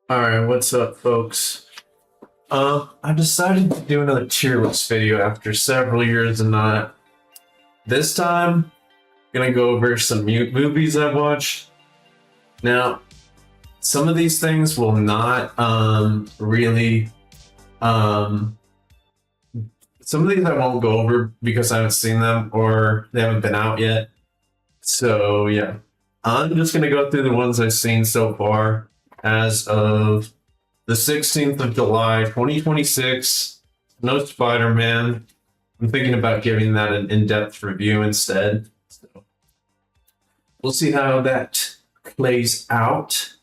All right, what's up, folks? I decided to do another tier list video after several years of not. This time, gonna go over some movies I watched. Now, some of these things will not really um some of these I won't go over because I haven't seen them or they haven't been out yet. So yeah, I'm just gonna go through the ones I've seen so far as of the 16th of July, 2026. No Spider Man. I'm thinking about giving that an in depth review instead. So we'll see how that plays out.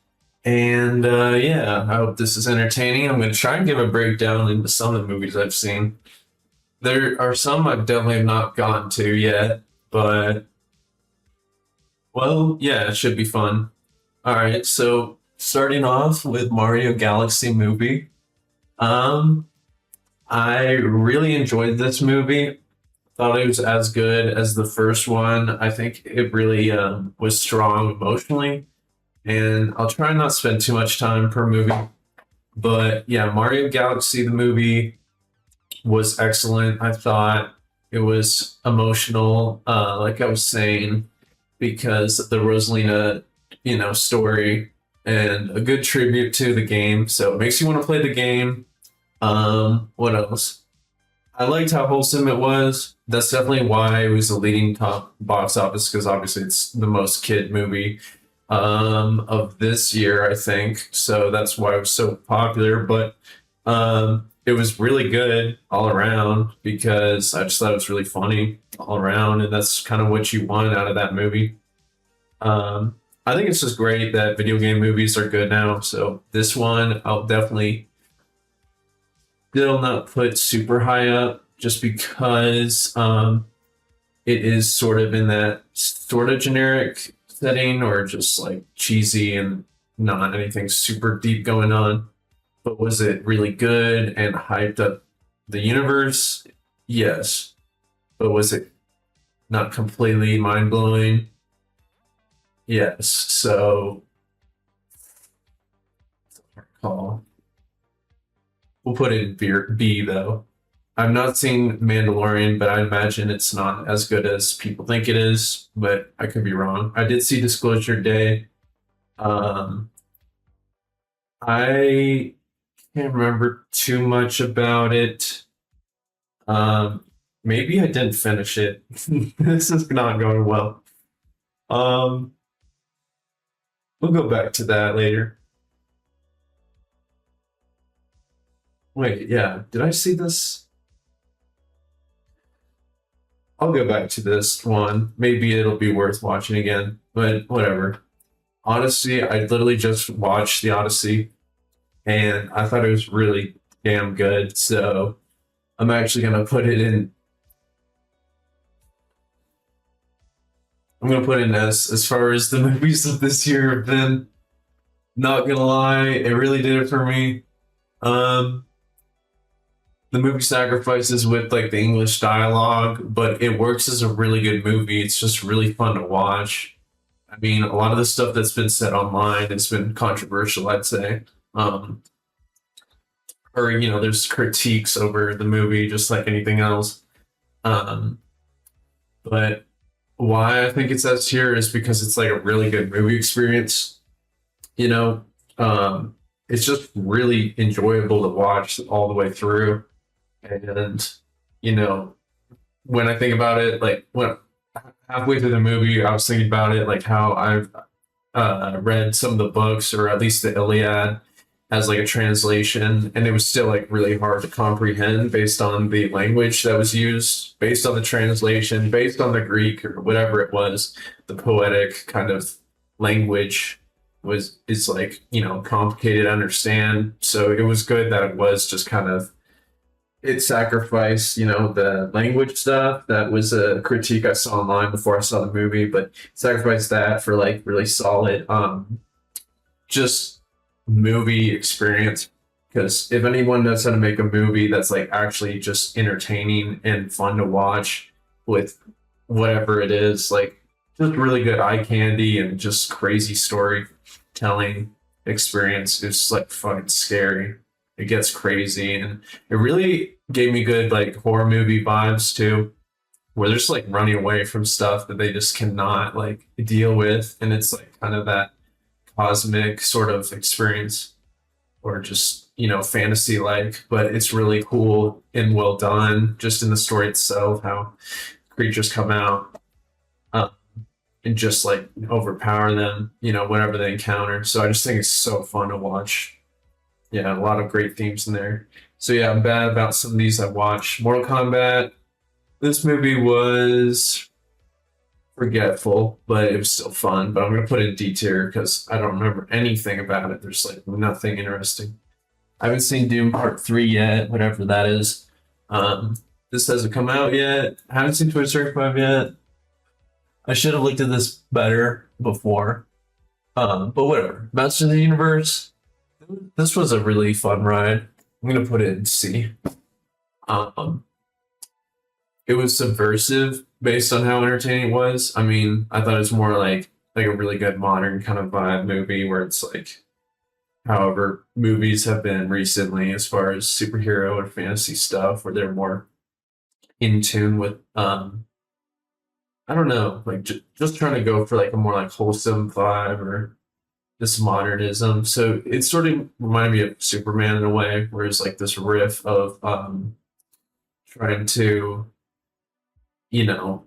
And yeah, I hope this is entertaining. I'm going to try and give a breakdown into some of the movies I've seen. There are some I've definitely not gone to yet, but well, yeah, it should be fun. All right, so starting off with Mario Galaxy movie. Um, I really enjoyed this movie. Thought it was as good as the first one. I think it really was strong emotionally, and I'll try not to spend too much time per movie. But yeah, Mario Galaxy the movie was excellent. I thought it was emotional, like I was saying, because of the Rosalina, story and a good tribute to the game. So it makes you want to play the game. What else? I liked how wholesome it was. That's definitely why it was the leading top box office because obviously it's the most kid movie of this year, I think. So that's why it was so popular. But it was really good all around because I just thought it was really funny all around, and that's kind of what you want out of that movie. I think it's just great that video game movies are good now. So this one, I'll definitely still not put super high up just because it is sort of in that sort of generic setting or just like cheesy and not anything super deep going on. But was it really good and hyped up the universe? Yes. But was it not completely mind blowing? Yes. So, call. We'll put it in B though. I've not seen Mandalorian, but I imagine it's not as good as people think it is, but I could be wrong. I did see Disclosure Day. Um, I can't remember too much about it. Um, Maybe I didn't finish it. This is not going well. Um, we'll go back to that later. Wait, yeah, did I see this? I'll go back to this one. Maybe it'll be worth watching again, but whatever. Odyssey, I literally just watched the Odyssey and I thought it was really damn good. So I'm actually gonna put it in. I'm gonna put in as far as the movies of this year have been. Not gonna lie, it really did it for me. Um, the movie sacrifices with like the English dialogue, but it works as a really good movie. It's just really fun to watch. I mean, a lot of the stuff that's been said online has been controversial, I'd say. Um, or there's critiques over the movie, just like anything else. Um, but why I think it's S tier is because it's like a really good movie experience. You know, it's just really enjoyable to watch all the way through. And you know, when I think about it, like when halfway through the movie, I was thinking about it, like how I've read some of the books, or at least the Iliad, as like a translation, and it was still like really hard to comprehend based on the language that was used, based on the translation, based on the Greek or whatever it was, the poetic kind of language was is like complicated to understand. So it was good that it was just kind of it sacrificed, the language stuff. That was a critique I saw online before I saw the movie, but sacrificed that for like really solid, just movie experience. Because if anyone knows how to make a movie that's like actually just entertaining and fun to watch with whatever it is, like just really good eye candy and just crazy storytelling, experience. It's like fucking scary. It gets crazy, and it really gave me good like horror movie vibes too, where they're just like running away from stuff that they just cannot like deal with, and it's like kind of that cosmic sort of experience, or just fantasy like, but it's really cool and well done just in the story itself, how creatures come out, uh, and just like overpower them, whatever they encounter. So I just think it's so fun to watch. Yeah, a lot of great themes in there. So yeah, I'm bad about some of these I watched. Mortal Kombat. This movie was forgetful, but it was still fun. But I'm gonna put it in D tier because I don't remember anything about it. There's like nothing interesting. I haven't seen Doom Part 3 yet, whatever that is. Um, this hasn't come out yet. I haven't seen Toy Story 5 yet. I should have looked at this better before. But whatever. Master of the Universe. This was a really fun ride. I'm gonna put it in C. Um, it was subversive based on how entertaining it was. I mean, I thought it was more like a really good modern kind of vibe movie where it's like however movies have been recently as far as superhero or fantasy stuff where they're more in tune with I don't know, like just trying to go for like a more like wholesome vibe or this modernism. So it sort of reminded me of Superman in a way, where it's like this riff of trying to, you know,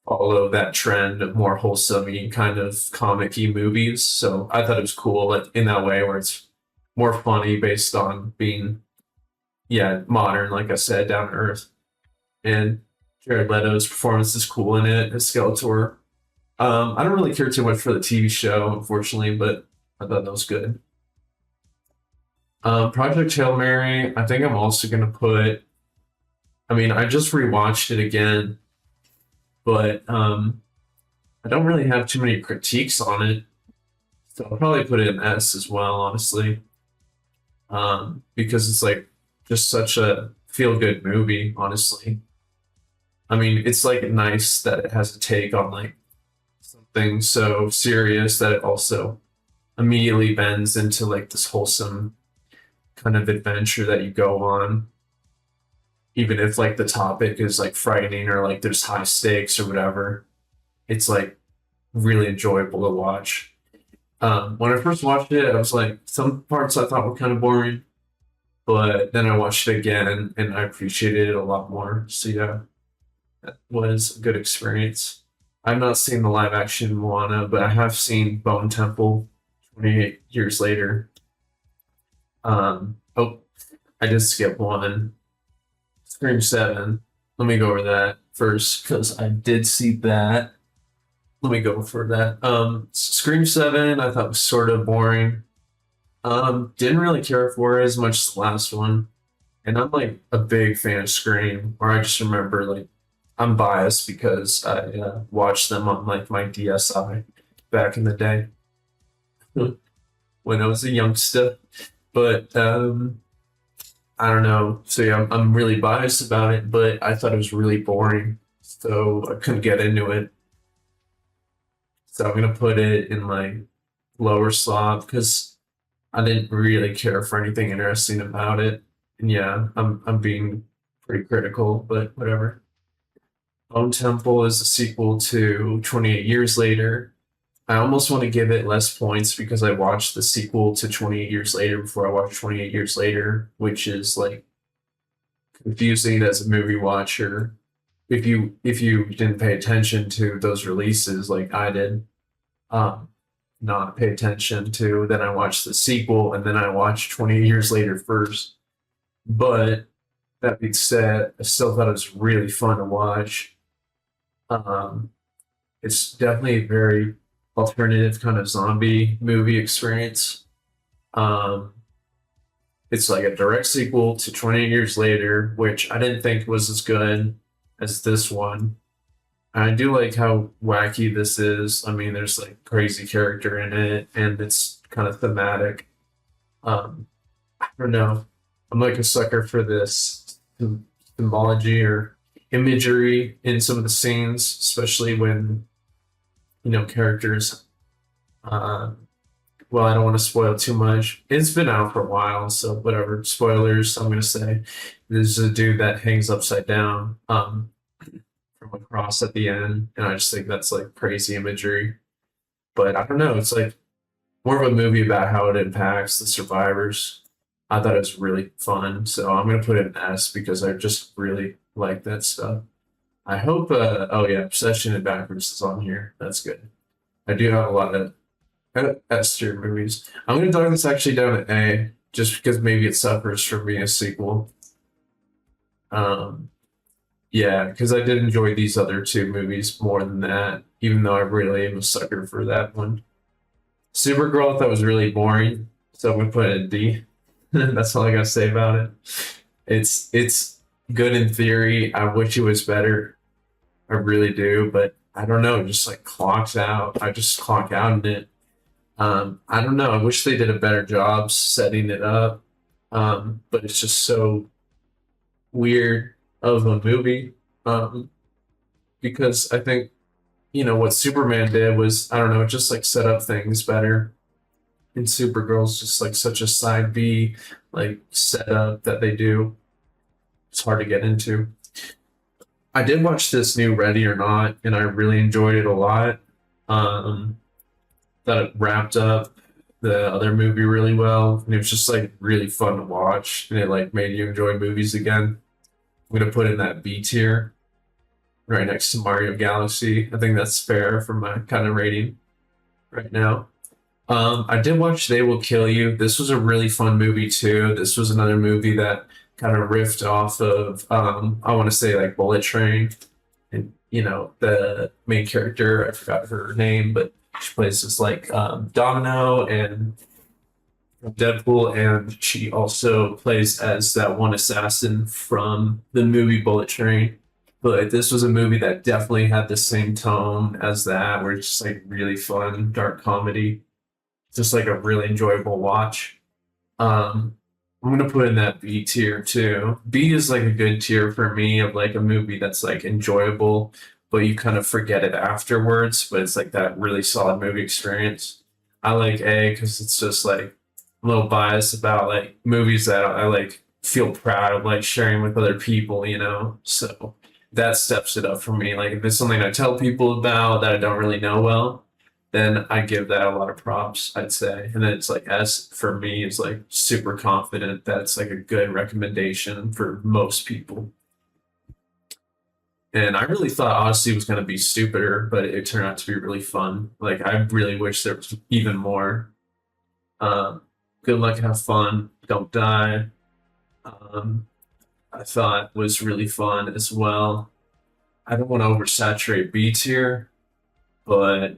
follow that trend of more wholesome kind of comic-y movies. So I thought it was cool, like in that way where it's more funny based on being, yeah, modern, like I said, down to earth. And Jared Leto's performance is cool in it as Skeletor. I don't really care too much for the TV show, unfortunately, but I thought that was good. Project Hail Mary, I think I'm also gonna put. I mean, I just rewatched it again, but I don't really have too many critiques on it, so I'll probably put it in S as well, honestly, because it's like just such a feel good movie, honestly. I mean, it's like nice that it has a take on like something so serious that it also immediately bends into like this wholesome kind of adventure that you go on, even if like the topic is like frightening or like there's high stakes or whatever. It's like really enjoyable to watch. When I first watched it, I was like, some parts I thought were kind of boring, but then I watched it again and I appreciated it a lot more. So yeah, that was a good experience. I've not seen the live action Moana, but I have seen Bone Temple 28 years later. Oh, I did skip one. Scream 7. Let me go over that first because I did see that. Let me go for that. Scream 7, I thought was sort of boring. Didn't really care for it as much as the last one. And I'm like a big fan of Scream, or I just remember like I'm biased because I watched them on like my DSi back in the day when I was a youngster. But I don't know. So yeah, I'm really biased about it, but I thought it was really boring, so I couldn't get into it. So I'm gonna put it in like lower slot because I didn't really care for anything interesting about it. And yeah, I'm being pretty critical, but whatever. Bone Temple is a sequel to 28 Years Later. I almost want to give it less points because I watched the sequel to 28 Years Later before I watched 28 Years Later, which is like confusing as a movie watcher. If you didn't pay attention to those releases like I did, um, not pay attention to, then I watched the sequel and then I watched 28 Years Later first. But that being said, I still thought it was really fun to watch. Um, it's definitely a very alternative kind of zombie movie experience. Um, it's like a direct sequel to 28 Years Later, which I didn't think was as good as this one. I do like how wacky this is. I mean, there's like crazy character in it, and it's kind of thematic. I don't know. I'm like a sucker for this symbology or imagery in some of the scenes, especially when characters uh, well, I don't want to spoil too much. It's been out for a while, so whatever spoilers I'm gonna say. There's a dude that hangs upside down from a cross at the end, and I just think that's like crazy imagery. But I don't know, it's like more of a movie about how it impacts the survivors. I thought it was really fun, so I'm gonna put it an S because I just really like that stuff. I hope. Oh yeah, Obsession and Backwards is on here. That's good. I do have a lot of S tier movies. I'm gonna dog this actually down to A, just because maybe it suffers from being a sequel. Um, yeah, because I did enjoy these other two movies more than that, even though I really am a sucker for that one. Supergirl I thought was really boring, so I'm gonna put it in D. That's all I gotta say about it. It's good in theory. I wish it was better. I really do, but I don't know. It just like clocks out. I just clock out in it. I don't know. I wish they did a better job setting it up. But it's just so weird of a movie. Um, because I think, what Superman did was, I don't know, it just like set up things better. And Supergirl's just like such a side B, like setup that they do. It's hard to get into. I did watch this new Ready or Not, and I really enjoyed it a lot. Um, that it wrapped up the other movie really well, and it was just like really fun to watch, and it like made you enjoy movies again. I'm gonna put in that B tier right next to Mario Galaxy. I think that's fair for my kind of rating right now. I did watch They Will Kill You. This was a really fun movie too. This was another movie that kind of riffed off of I want to say like Bullet Train, and the main character, I forgot her name, but she plays this like Domino and Deadpool, and she also plays as that one assassin from the movie Bullet Train. But this was a movie that definitely had the same tone as that, where it's just like really fun, dark comedy, just like a really enjoyable watch. Um, I'm gonna put in that B tier too. B is like a good tier for me of like a movie that's like enjoyable, but you kind of forget it afterwards. But it's like that really solid movie experience. I like A because it's just like a little biased about like movies that I like feel proud of like sharing with other people. So that steps it up for me. Like if it's something I tell people about that I don't really know well, then I give that a lot of props, I'd say. And then it's like S for me is like super confident that it's like a good recommendation for most people. And I really thought Odyssey was going to be stupider, but it turned out to be really fun. Like I really wish there was even more. Um, Good luck, have fun, don't die. Um, I thought was really fun as well. I don't want to oversaturate B tier, but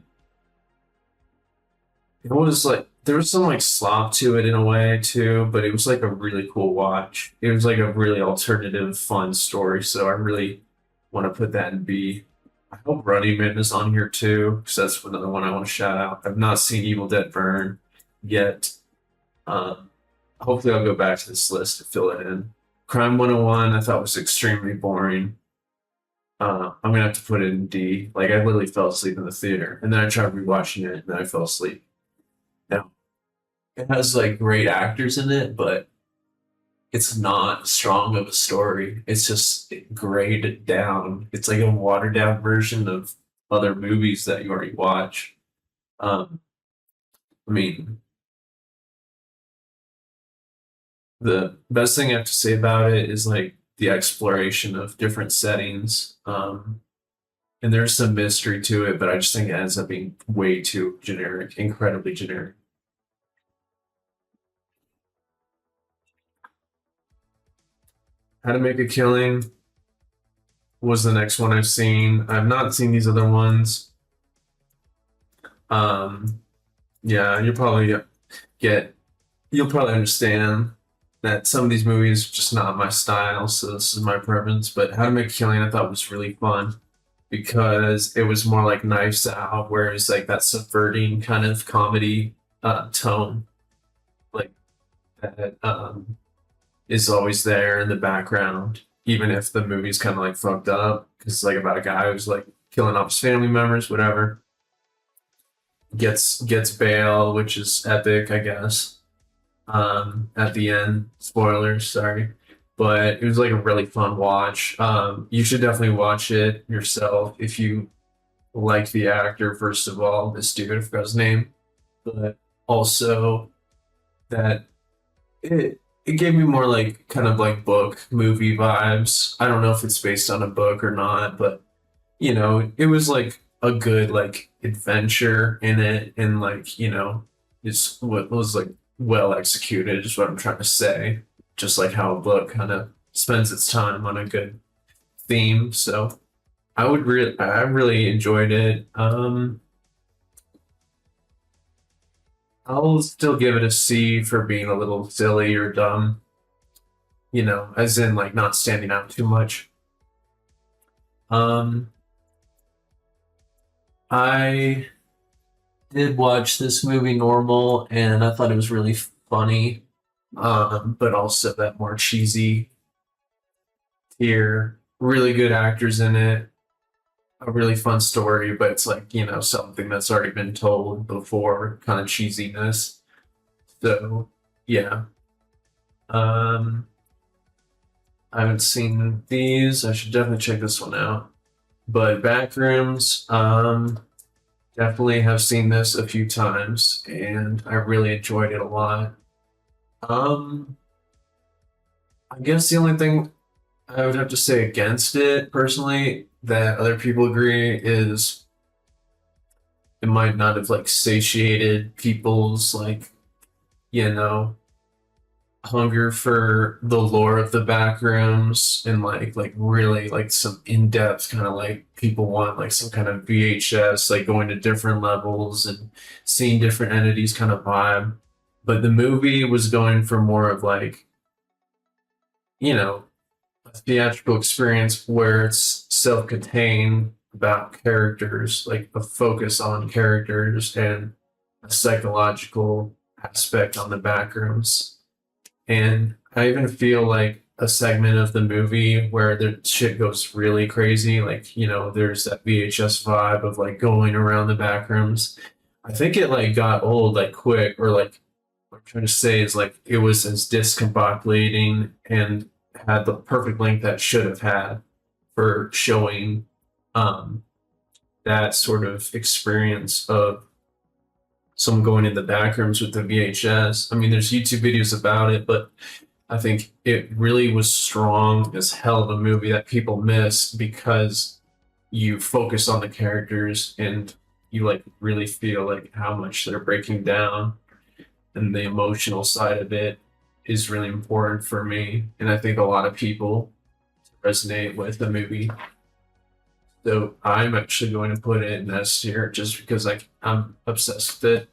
it was like there was some like slop to it in a way too, but it was like a really cool watch. It was like a really alternative, fun story. So I really want to put that in B. I hope Running Man is on here too, because that's another one I want to shout out. I've not seen Evil Dead Burn yet. Um, Hopefully I'll go back to this list to fill it in. Crime 101, I thought was extremely boring. I'm gonna have to put it in D. Like I literally fell asleep in the theater, and then I tried rewatching it, and then I fell asleep. Now it has like great actors in it, but it's not strong of a story. It's just graded down. It's like a watered down version of other movies that you already watch. Um, I mean, the best thing I have to say about it is like the exploration of different settings. And there's some mystery to it, but I just think it ends up being way too generic, incredibly generic. How to Make a Killing was the next one I've seen. I've not seen these other ones. Um, yeah, get you'll probably understand that some of these movies are just not my style, so this is my preference. But How to Make a Killing I thought was really fun because it was more like Knives Out, whereas like that subverting kind of comedy tone, like that is always there in the background, even if the movie's kind of like fucked up, because it's like about a guy who's like killing off his family members, whatever. gets bail, which is epic, I guess. At the end, spoilers, sorry, but it was like a really fun watch. You should definitely watch it yourself if you like the actor. First of all, this dude, I forgot his name, but also that it gave me more like kind of like book movie vibes. I don't know if it's based on a book or not, but it was like a good like adventure in it, and like it's what was like well executed is what I'm trying to say. Just like how a book kind of spends its time on a good theme. So I really enjoyed it. I'll still give it a C for being a little silly or dumb, as in like not standing out too much. Um, I did watch this movie Normal, and I thought it was really funny, but also that more cheesy tier. Really good actors in it, a really fun story, but it's like, something that's already been told before, kind of cheesiness. So, yeah. Um, I haven't seen these. I should definitely check this one out. But Backrooms, definitely have seen this a few times, and I really enjoyed it a lot. Um, I guess the only thing I would have to say against it personally that other people agree is it might not have like satiated people's like, you know, hunger for the lore of the backrooms and like really like some in-depth kind of like people want like some kind of VHS like going to different levels and seeing different entities kind of vibe. But the movie was going for more of like, you know, a theatrical experience where it's self-contained about characters, like a focus on characters and a psychological aspect on the backrooms. And I even feel like a segment of the movie where the shit goes really crazy, like, there's that VHS vibe of like going around the backrooms. I think it like got old like quick, or like what I'm trying to say is like it was as discombobulating and had the perfect length that it should have had for showing um that sort of experience of someone going in the back rooms with the VHS. I mean, there's YouTube videos about it, but I think it really was strong as hell of a movie that people miss because you focus on the characters and you like really feel like how much they're breaking down, and the emotional side of it is really important for me. And I think a lot of people resonate with the movie. So I'm actually going to put it in S tier just because I'm obsessed with it.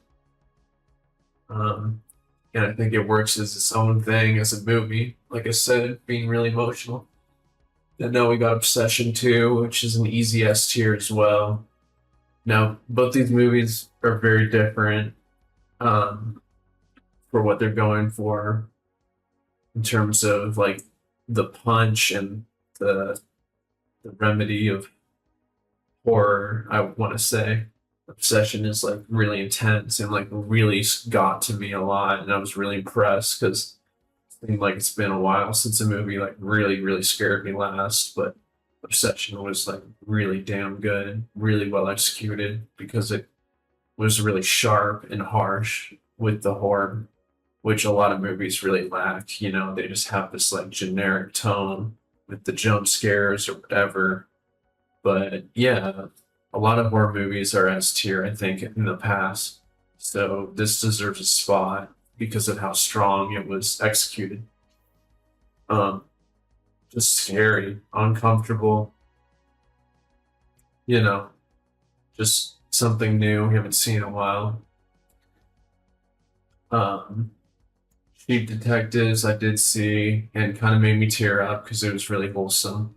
Um, and I think it works as its own thing as a movie. Like I said, being really emotional. And now we got Obsession 2, which is an easy S tier as well. Now, both these movies are very different um, for what they're going for in terms of like the punch and the the remedy of horror. I want to say Obsession is like really intense and like really got to me a lot, and I was really impressed because it seemed like it's been a while since a movie like really scared me last. But Obsession was like really damn good, really well executed because it was really sharp and harsh with the horror, which a lot of movies really lack. They just have this like generic tone with the jump scares or whatever. But yeah, a lot of horror movies are S tier, I think, in the past. So this deserves a spot because of how strong it was executed. Um, just scary, uncomfortable, you know, just something new we haven't seen in a while. Um, Cheap Detectives I did see and kind of made me tear up because it was really wholesome.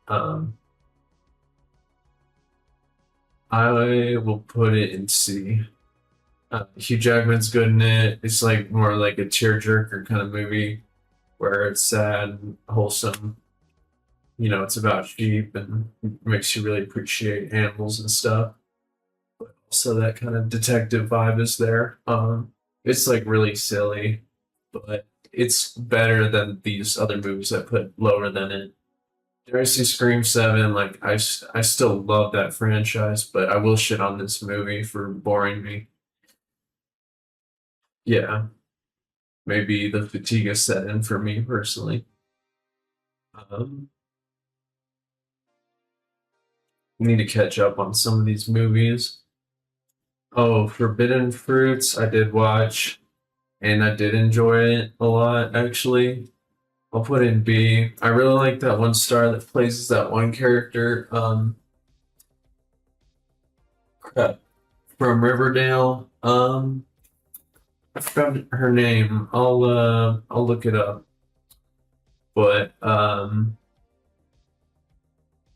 Um, I will put it in C. Hugh Jackman's good in it. It's like more like a tearjerker kind of movie where it's sad and wholesome. It's about sheep and makes you really appreciate animals and stuff. So that kind of detective vibe is there. It's like really silly, but it's better than these other movies I put lower than it. Did I see Scream 7? Like, I still love that franchise, but I will shit on this movie for boring me. Yeah, maybe the fatigue has set in for me personally. Um, Need to catch up on some of these movies. Oh, Forbidden Fruits, I did watch, and I did enjoy it a lot, actually. I'll put in B. I really like that one star that plays that one character, crap, from Riverdale. I forgot her name. I'll look it up. But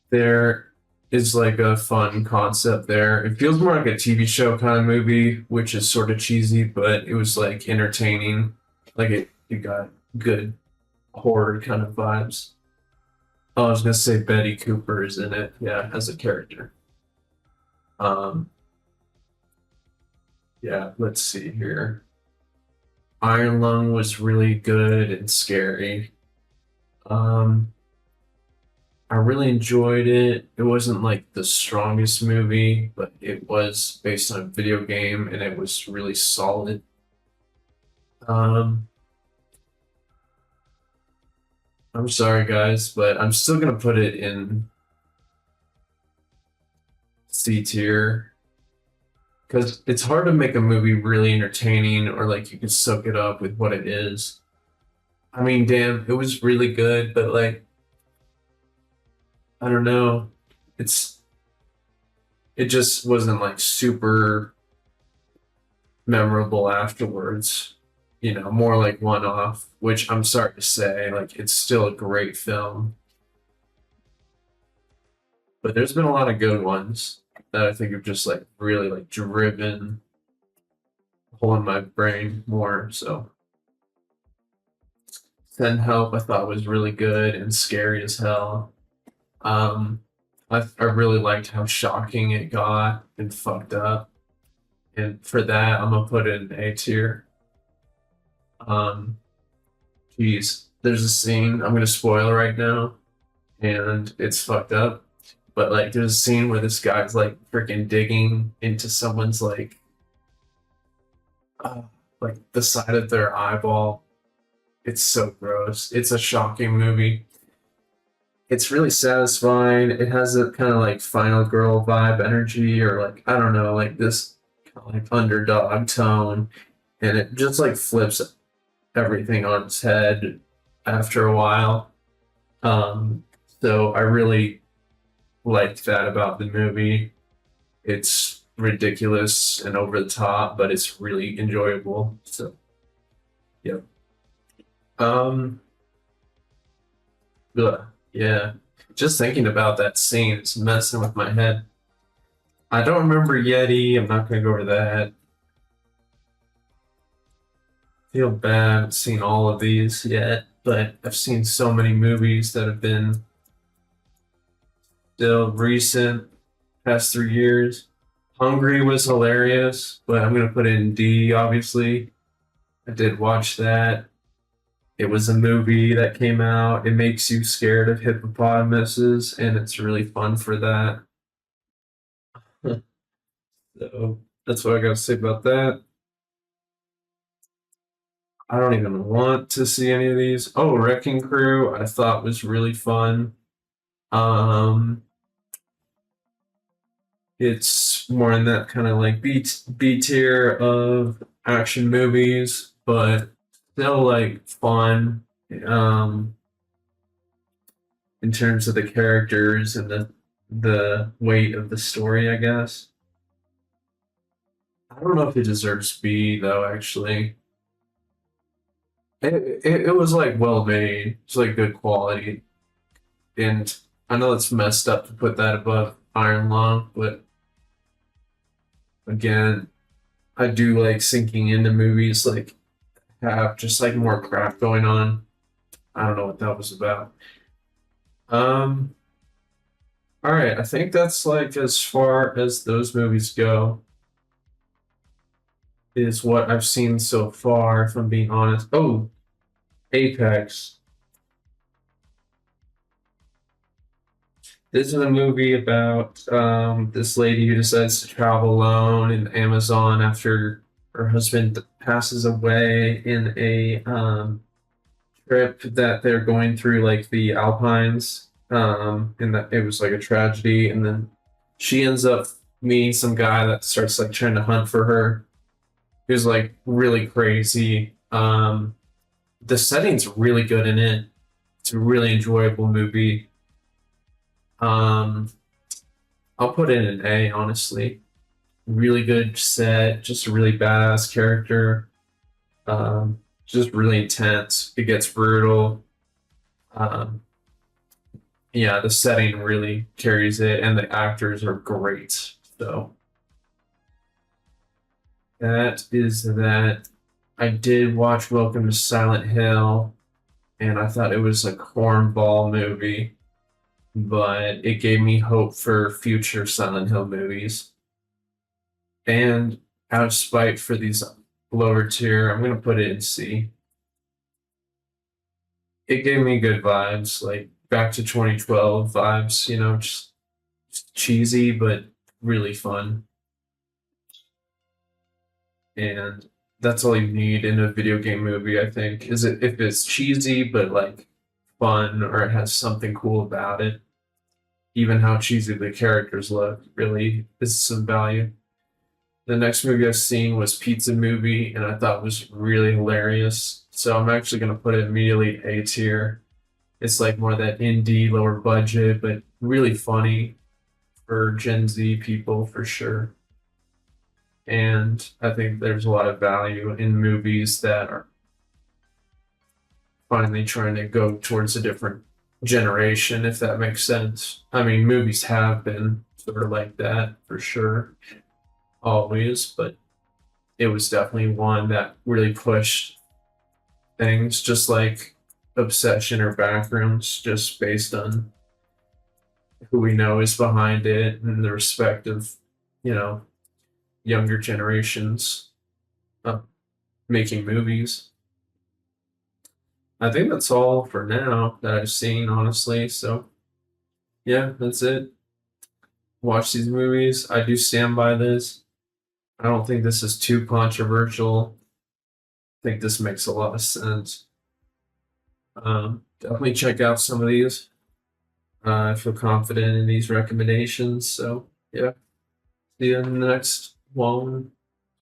there is like a fun concept there. It feels more like a TV show kind of movie, which is sort of cheesy, but it was like entertaining. Like it got good horror kind of vibes. Oh, I was gonna say Betty Cooper is in it, yeah, as a character. Um, yeah, let's see here. Iron Lung was really good and scary. Um, I really enjoyed it. It wasn't like the strongest movie, but it was based on a video game and it was really solid. Um, I'm sorry, guys, but I'm still gonna put it in C tier because it's hard to make a movie really entertaining or like you can soak it up with what it is. I mean, damn, it was really good, but like, I don't know. It's it just wasn't like super memorable afterwards. You know, more like one off, which I'm sorry to say, like it's still a great film, but there's been a lot of good ones that I think have just like really like driven a hole in my brain more. So Send Help I thought was really good and scary as hell. Um I really liked how shocking it got and fucked up. And for that I'm gonna put it in A tier. Um Geez, there's a scene I'm gonna spoil right now, and it's fucked up. But like, there's a scene where this guy's like freaking digging into someone's uh, like the side of their eyeball. It's so gross. It's a shocking movie. It's really satisfying. It has a kind of like Final Girl vibe energy, or like I don't know, like this kind of like underdog tone, and it just like flips everything on its head after a while. Um, so I really liked that about the movie. It's ridiculous and over the top, but it's really enjoyable. So yeah. Um, ugh, yeah. Just thinking about that scene is messing with my head. I don't remember Yeti. I'm not gonna go over that. Feel bad. I haven't seen all of these yet, but I've seen so many movies that have been still recent, past 3 years. Hungry was hilarious, but I'm gonna put it in D, obviously. I did watch that. It was a movie that came out. It makes you scared of hippopotamuses, and it's really fun for that. So that's what I got to say about that. I don't even want to see any of these. Oh, Wrecking Crew, I thought was really fun. Um, it's more in that kind of like B tier of action movies, but still like fun. Um, in terms of the characters and the weight of the story, I guess. I don't know if it deserves B though. Actually, it was like well made. It's like good quality, and I know it's messed up to put that above Iron Lung, but again, I do like sinking into movies like have just like more crap going on. I don't know what that was about. Um, all right, I think that's like as far as those movies go. is what I've seen so far, if I'm being honest. Oh, Apex. This is a movie about this lady who decides to travel alone in Amazon after her husband passes away in a trip that they're going through, like the Alpines. And that it was like a tragedy, and then she ends up meeting some guy that starts like trying to hunt for her. Who's like really crazy. The setting's really good in it. It's a really enjoyable movie. Um, I'll put it an A, honestly. Really good set, just a really badass character. Just really intense. It gets brutal. Um, yeah, the setting really carries it, and the actors are great. So that is that. I did watch Welcome to Silent Hill, and I thought it was a cornball movie, but it gave me hope for future Silent Hill movies. And out of spite for these lower tier, I'm gonna put it in C. It gave me good vibes, like back to 2012 vibes, just cheesy but really fun. And that's all you need in a video game movie, I think, is it if it's cheesy but like fun or it has something cool about it. Even how cheesy the characters look really is some value. The next movie I've seen was Pizza Movie, and I thought was really hilarious. So I'm actually gonna put it immediately A tier. It's like more that indie, lower budget, but really funny for Gen Z people for sure. And I think there's a lot of value in movies that are finally trying to go towards a different generation, if that makes sense. I mean, movies have been sort of like that for sure, always, but it was definitely one that really pushed things, just like Obsession or Backrooms, just based on who we know is behind it and the respect of, you know, younger generations uh, making movies. I think that's all for now that I've seen, honestly. So, yeah, that's it. Watch these movies. I do stand by this. I don't think this is too controversial. I think this makes a lot of sense. Definitely check out some of these. I feel confident in these recommendations. So, yeah, see you in the next one.